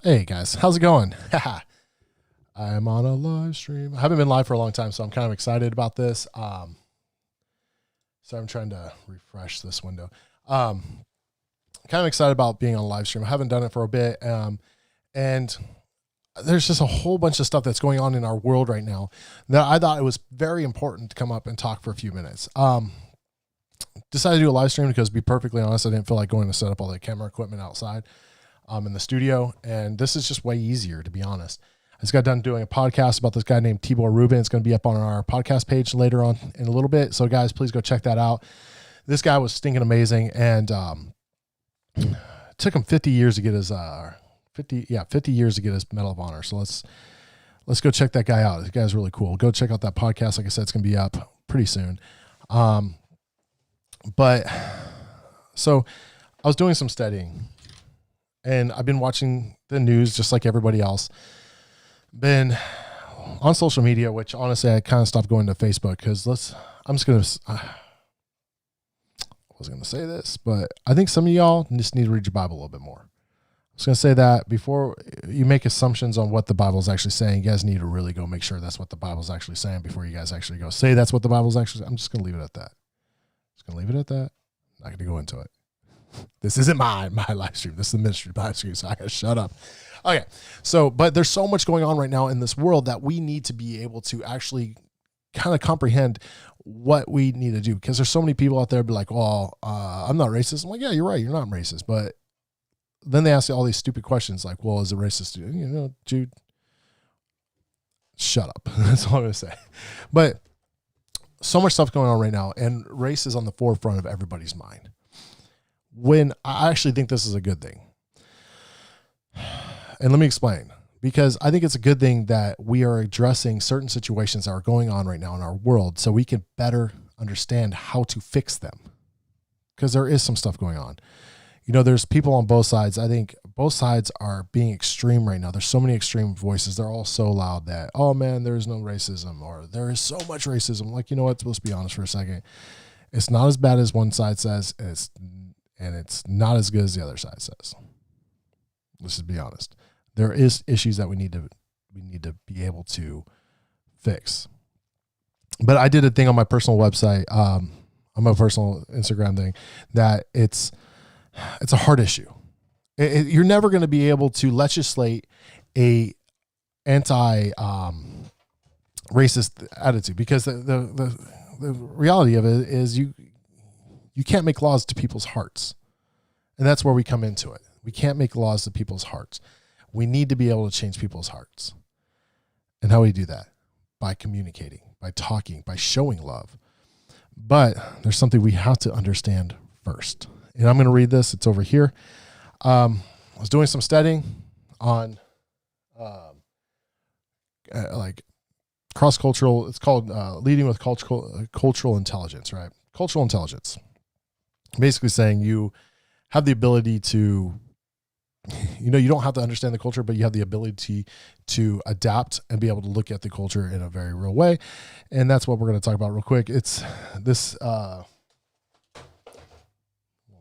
Hey guys, how's it going? I'm on a live stream. I haven't been live for a long time, so I'm kind of excited about this. So I'm trying to refresh this window. Kind of excited about being on a live stream. I haven't done it for a bit. And there's just a whole bunch of stuff that's going on in our world right now that I thought it was very important to come up and talk for a few minutes. Decided to do a live stream because, to be perfectly honest, I didn't feel like going to set up all the camera equipment outside in the studio. And this is just way easier, to be honest. I just got done doing a podcast about this guy named Tibor Rubin. It's going to be up on our podcast page later on in a little bit. So guys, please go check that out. This guy was stinking amazing. And it took him 50 years to get his 50 years to get his Medal of Honor. So let's go check that guy out. This guy's really cool. Go check out that podcast. Like I said, it's going to be up pretty soon. But so I was doing some studying and I've been watching the news just like everybody else. Been on social media, which honestly, I kind of stopped going to Facebook because I was going to say this, but I think some of y'all just need to read your Bible a little bit more. I was going to say that before you make assumptions on what the Bible is actually saying, you guys need to really go make sure that's what the Bible is actually saying before you guys actually go say that's what the Bible is actually saying. I'm just going to leave it at that. Just going to leave it at that. I'm not going to go into it. This isn't my live stream. This is the ministry live stream, so I got to shut up. Okay. So, but there's so much going on right now in this world that we need to be able to actually kind of comprehend what we need to do, because there's so many people out there be like, well, I'm not racist. I'm like, yeah, you're right. You're not racist. But then they ask you all these stupid questions like, well, is it racist? Dude, shut up. That's all I'm going to say. But so much stuff going on right now, and race is on the forefront of everybody's mind. When I actually think this is a good thing. And let me explain, because I think it's a good thing that we are addressing certain situations that are going on right now in our world so we can better understand how to fix them, because there is some stuff going on. There's people on both sides. I think both sides are being extreme right now. There's so many extreme voices. They're all so loud that, oh man, there's no racism, or there is so much racism. Like, you know what? Let's be honest for a second. It's not as bad as one side says, and it's not as good as the other side says. Let's just be honest. There is issues that we need to be able to fix. But I did a thing on my personal website, on my personal Instagram thing, that it's a hard issue. You're never going to be able to legislate a anti-racist attitude, because the reality of it is you can't make laws to people's hearts. And that's where we come into it. We can't make laws to people's hearts. We need to be able to change people's hearts. And how do we do that? By communicating, by talking, by showing love. But there's something we have to understand first. And I'm going to read this. It's over here. I was doing some studying on like cross-cultural. It's called leading with cultural intelligence, right? Cultural intelligence. Basically saying you have the ability to, you don't have to understand the culture, but you have the ability to adapt and be able to look at the culture in a very real way. And that's what we're going to talk about real quick. It's this, well,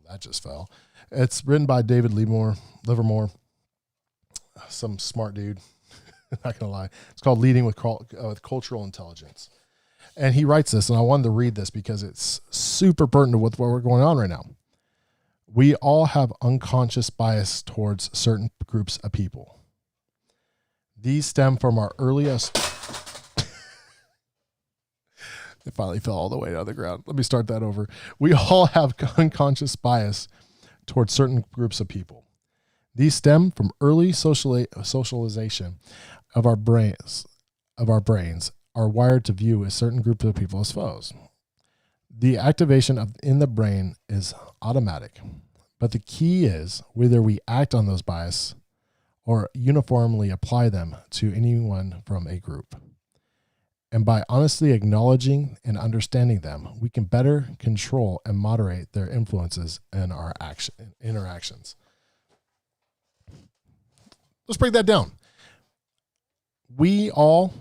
that just fell. It's written by David Livermore, some smart dude. Not going to lie. It's called Leading with Cultural Intelligence. And he writes this, and I wanted to read this because it's super pertinent with what we're going on right now. We all have unconscious bias towards certain groups of people. These stem from our earliest... It finally fell all the way on the ground. Let me start that over. We all have unconscious bias towards certain groups of people. These stem from early socialization of our brains. Are wired to view a certain group of people as foes. The activation in the brain is automatic, but the key is whether we act on those biases or uniformly apply them to anyone from a group. And by honestly acknowledging and understanding them, we can better control and moderate their influences in our interactions. Let's break that down. We all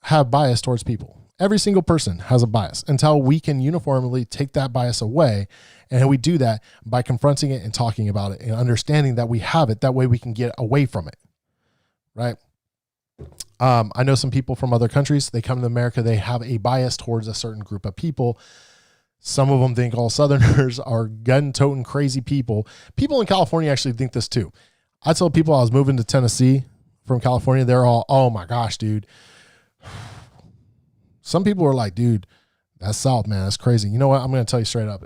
have bias towards people. Every single person has a bias until we can uniformly take that bias away. And we do that by confronting it and talking about it and understanding that we have it. That way we can get away from it. Right. I know some people from other countries, they come to America, they have a bias towards a certain group of people. Some of them think all Southerners are gun-toting crazy people. People in California actually think this too. I told people I was moving to Tennessee from California. They're all, oh my gosh, dude. Some people are like, dude, that's South, man. That's crazy. You know what? I'm going to tell you straight up.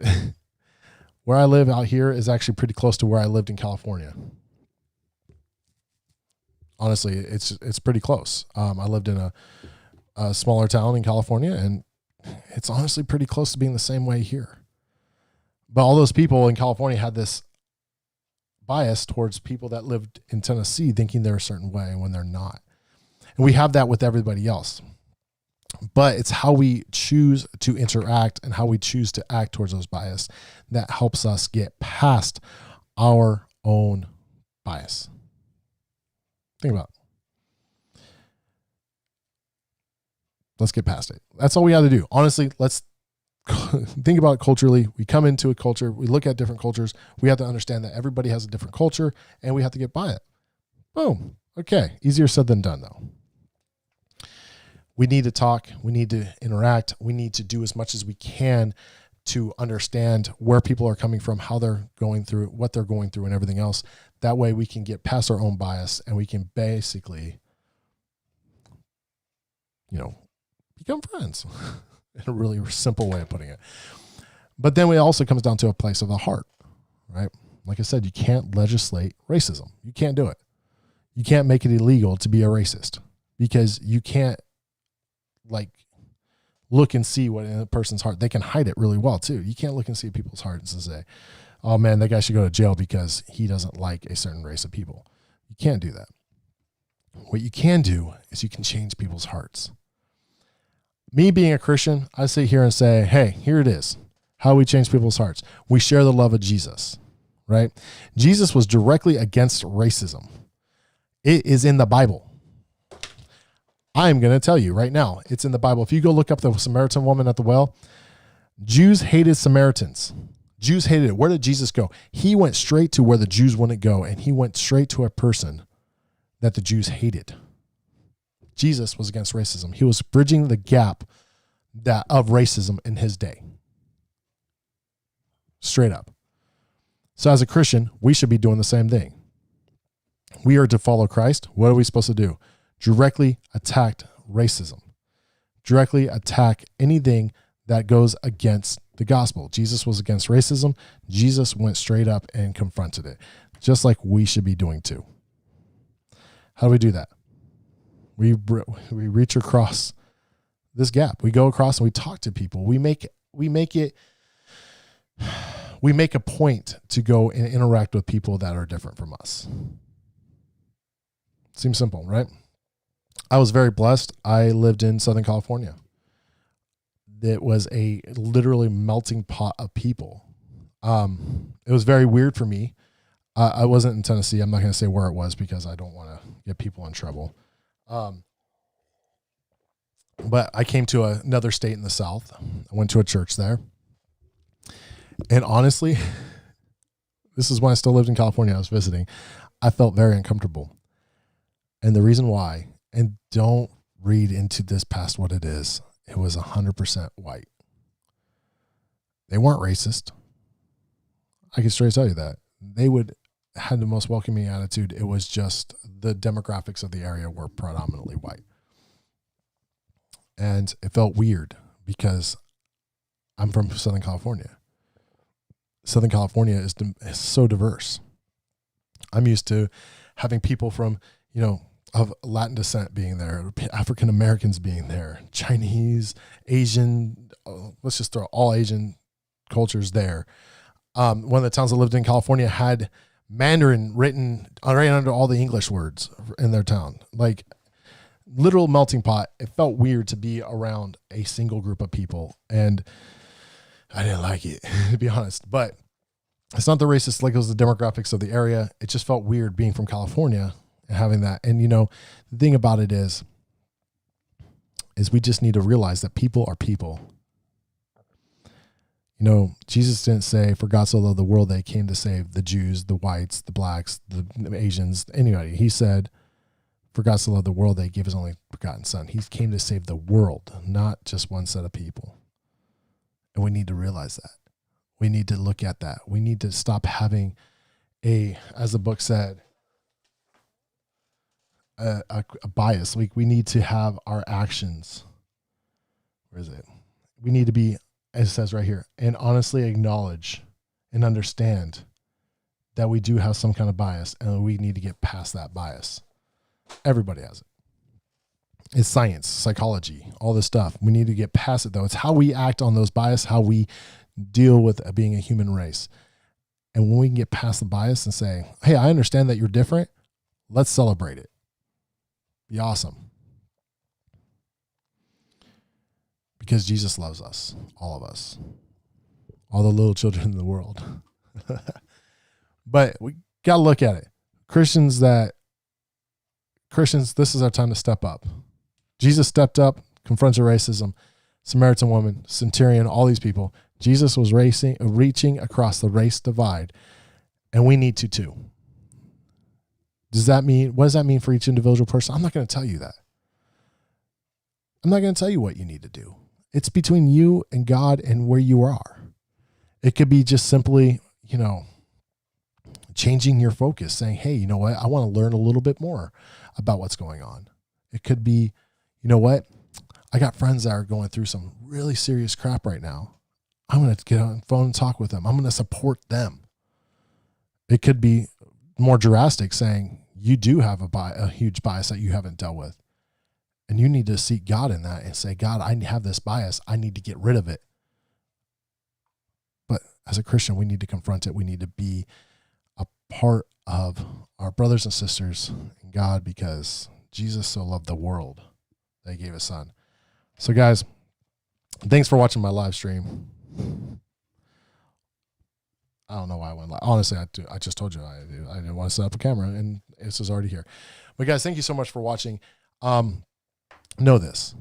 Where I live out here is actually pretty close to where I lived in California. Honestly, it's pretty close. I lived in a smaller town in California, and it's honestly pretty close to being the same way here. But all those people in California had this bias towards people that lived in Tennessee thinking they're a certain way when they're not. And we have that with everybody else. But it's how we choose to interact and how we choose to act towards those bias that helps us get past our own bias. Think about it. Let's get past it. That's all we have to do. Honestly, let's think about it culturally. We come into a culture, we look at different cultures. We have to understand that everybody has a different culture and we have to get by it. Boom. Okay. Easier said than done, though. We need to talk. We need to interact. We need to do as much as we can to understand where people are coming from, how they're going through, what they're going through, and everything else. That way we can get past our own bias and we can basically, become friends in a really simple way of putting it. But then it also comes down to a place of the heart, right? Like I said, you can't legislate racism. You can't do it. You can't make it illegal to be a racist because you can't look and see what in a person's heart. They can hide it really well too. You can't look and see people's hearts and say, oh man, that guy should go to jail because he doesn't like a certain race of people. You can't do that. What you can do is you can change people's hearts. Me being a Christian, I sit here and say, hey, here it is. How we change people's hearts. We share the love of Jesus, right? Jesus was directly against racism. It is in the Bible. I'm going to tell you right now, it's in the Bible. If you go look up the Samaritan woman at the well, Jews hated Samaritans. Jews hated it. Where did Jesus go? He went straight to where the Jews wouldn't go, and he went straight to a person that the Jews hated. Jesus was against racism. He was bridging the gap of racism in his day. Straight up. So as a Christian, we should be doing the same thing. We are to follow Christ. What are we supposed to do? Directly attack racism. Directly attack anything that goes against the gospel. Jesus was against racism. Jesus went straight up and confronted it, just like we should be doing too. How do we do that? We reach across this gap. We go across and we talk to people. We make a point to go and interact with people that are different from us. Seems simple, right? I was very blessed. I lived in Southern California. It was a literally melting pot of people. It was very weird for me. I wasn't in Tennessee. I'm not going to say where it was because I don't want to get people in trouble. But I came to another state in the South. I went to a church there. And honestly, this is when I still lived in California. I was visiting. I felt very uncomfortable. And the reason why, and don't read into this past what it is, it was 100% white. They weren't racist. I can straight tell you that. They had the most welcoming attitude. It was just the demographics of the area were predominantly white. And it felt weird because I'm from Southern California. Southern California is so diverse. I'm used to having people from, of Latin descent being there, African Americans being there, Chinese, Asian, let's just throw all Asian cultures there. One of the towns I lived in California had Mandarin written right under all the English words in their town. Like literal melting pot. It felt weird to be around a single group of people. And I didn't like it, to be honest. But it's not the racist, like it was the demographics of the area. It just felt weird being from California and having that. And, the thing about it is is we just need to realize that people are people. You know, Jesus didn't say, for God so loved the world that he came to save the Jews, the whites, the blacks, the Asians, anybody. He said, for God so loved the world that he gave his only begotten son. He came to save the world, not just one set of people. And we need to realize that. We need to look at that. We need to stop having as the book said, a bias. We need to have our actions. Where is it? We need to be, as it says right here, and honestly acknowledge and understand that we do have some kind of bias, and we need to get past that bias. Everybody has it. It's science, psychology, all this stuff. We need to get past it, though. It's how we act on those bias, how we deal with being a human race. And when we can get past the bias and say, hey, I understand that you're different, let's celebrate it. Be awesome. Because Jesus loves us, all of us, all the little children in the world. But we got to look at it. Christians, this is our time to step up. Jesus stepped up, confronted racism, Samaritan woman, centurion, all these people. Jesus was reaching across the race divide, and we need to too. What does that mean for each individual person? I'm not going to tell you that. I'm not going to tell you what you need to do. It's between you and God and where you are. It could be just simply, changing your focus, saying, hey, you know what? I want to learn a little bit more about what's going on. It could be, you know what? I got friends that are going through some really serious crap right now. I'm going to get on the phone and talk with them. I'm going to support them. It could be more drastic, saying you do have a huge bias that you haven't dealt with. And you need to seek God in that and say, God, I have this bias. I need to get rid of it. But as a Christian, we need to confront it. We need to be a part of our brothers and sisters in God, because Jesus so loved the world that he gave his son. So guys, thanks for watching my live stream. I don't know why I went live. Honestly, I just told you I didn't want to set up a camera, and this is already here. But guys, thank you so much for watching. Know this.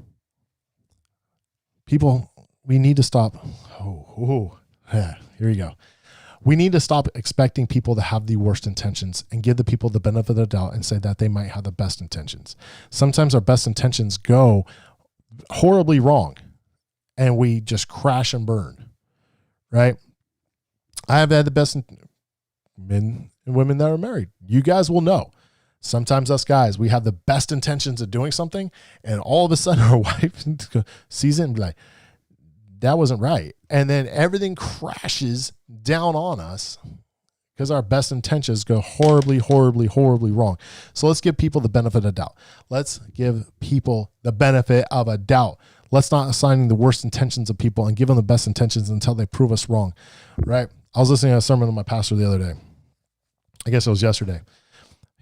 People, we need to stop. Here we go. We need to stop expecting people to have the worst intentions and give the people the benefit of the doubt and say that they might have the best intentions. Sometimes our best intentions go horribly wrong and we just crash and burn, right? I have had the best men and women that are married. You guys will know. Sometimes us guys, we have the best intentions of doing something, and all of a sudden our wife sees it and be like, that wasn't right. And then everything crashes down on us because our best intentions go horribly, horribly, horribly wrong. So let's give people the benefit of doubt. Let's give people the benefit of a doubt. Let's not assign the worst intentions of people and give them the best intentions until they prove us wrong, right? I was listening to a sermon of my pastor the other day. I guess it was yesterday.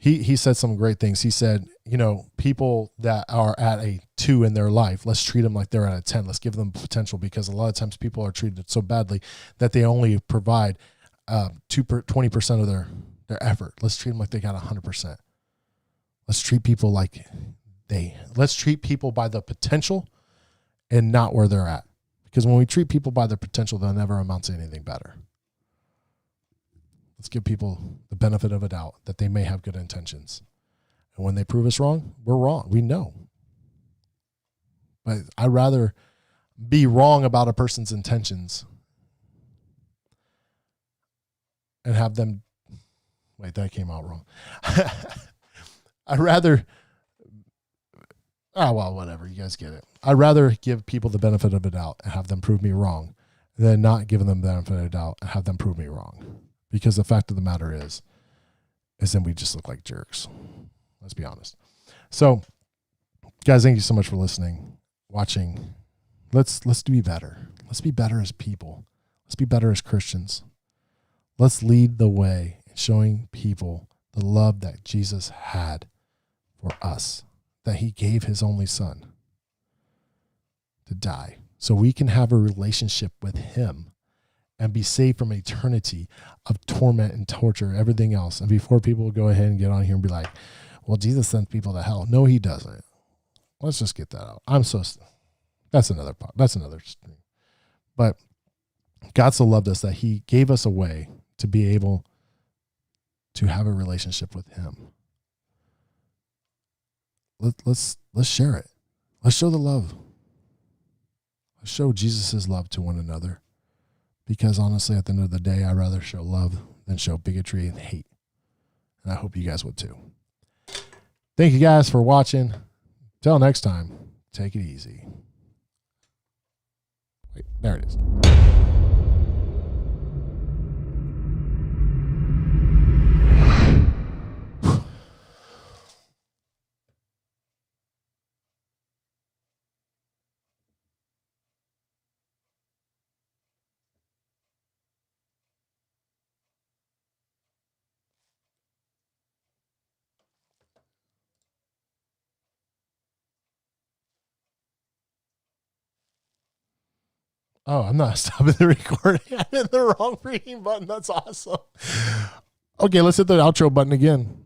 He said some great things. He said, people that are at a 2 in their life, let's treat them like they're at a 10. Let's give them potential, because a lot of times people are treated so badly that they only provide 20% of their effort. Let's treat them like they got 100%. Let's treat people let's treat people by the potential and not where they're at. Because when we treat people by their potential, they'll never amount to anything better. Let's give people the benefit of a doubt that they may have good intentions. And when they prove us wrong, we're wrong. We know. But I'd rather be wrong about a person's intentions and have them, wait, that came out wrong. I'd rather, whatever, you guys get it. I'd rather give people the benefit of a doubt and have them prove me wrong than not giving them the benefit of a doubt and have them prove me wrong. Because the fact of the matter is then we just look like jerks. Let's be honest. So, guys, thank you so much for listening, watching. Let's be better. Let's be better as people. Let's be better as Christians. Let's lead the way in showing people the love that Jesus had for us, that he gave his only son to die so we can have a relationship with him and be saved from eternity of torment and torture, everything else. And before people go ahead and get on here and be like, well, Jesus sends people to hell. No, he doesn't. Let's just get that out. That's another part. That's another stream. But God so loved us that he gave us a way to be able to have a relationship with him. Let's share it. Let's show the love. Let's show Jesus' love to one another. Because honestly, at the end of the day, I'd rather show love than show bigotry and hate. And I hope you guys would too. Thank you guys for watching. Till next time, take it easy. Wait, there it is. Oh, I'm not stopping the recording. I hit the wrong freaking button. That's awesome. Okay, let's hit the outro button again.